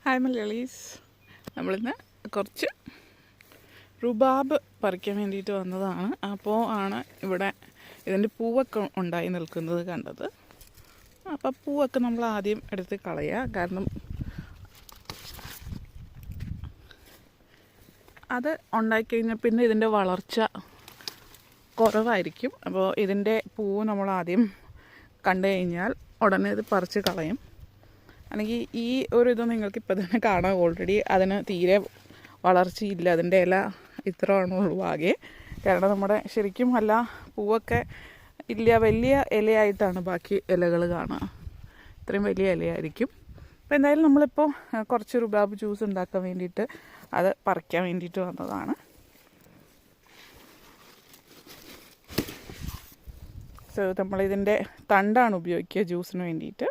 Hi Malayalees, നമ്മളിന്ന് കുറച്ച് റുബാബ് പറിക്കാൻ വേണ്ടിയിട്ട് വന്നതാണ്. അപ്പോൾ ആണ് ഇവിടെ ഇതിൻ്റെ പൂവൊക്കെ ഉണ്ടായി നിൽക്കുന്നത് കണ്ടത്. അപ്പോൾ പൂവൊക്കെ നമ്മൾ ആദ്യം എടുത്ത് കളയുക, കാരണം അത് ഉണ്ടായിക്കഴിഞ്ഞാൽ പിന്നെ ഇതിൻ്റെ വളർച്ച കുറവായിരിക്കും. അപ്പോൾ ഇതിൻ്റെ പൂവ് നമ്മൾ ആദ്യം കണ്ടു കഴിഞ്ഞാൽ ഉടനെ ഇത് പറിച്ച് കളയും. അല്ലെങ്കിൽ ഈ ഒരു ഇത് നിങ്ങൾക്ക് ഇപ്പോൾ തന്നെ കാണാം, ഓൾറെഡി അതിന് തീരെ വളർച്ചയില്ല. അതിൻ്റെ ഇല ഇത്ര ആണുള്ളൂ ആകെ. കാരണം നമ്മുടെ ശരിക്കും അല്ല പൂവൊക്കെ ഇല്ല, വലിയ ഇലയായിട്ടാണ് ബാക്കി ഇലകൾ കാണുക. ഇത്രയും വലിയ ഇലയായിരിക്കും. അപ്പോൾ എന്തായാലും നമ്മളിപ്പോൾ കുറച്ച് റുബാബ് ജ്യൂസ് ഉണ്ടാക്കാൻ വേണ്ടിയിട്ട് അത് പറിക്കാൻ വേണ്ടിയിട്ട് വന്നതാണ്. സോ നമ്മളിതിൻ്റെ തണ്ടാണ് ഉപയോഗിക്കുക ജ്യൂസിന് വേണ്ടിയിട്ട്.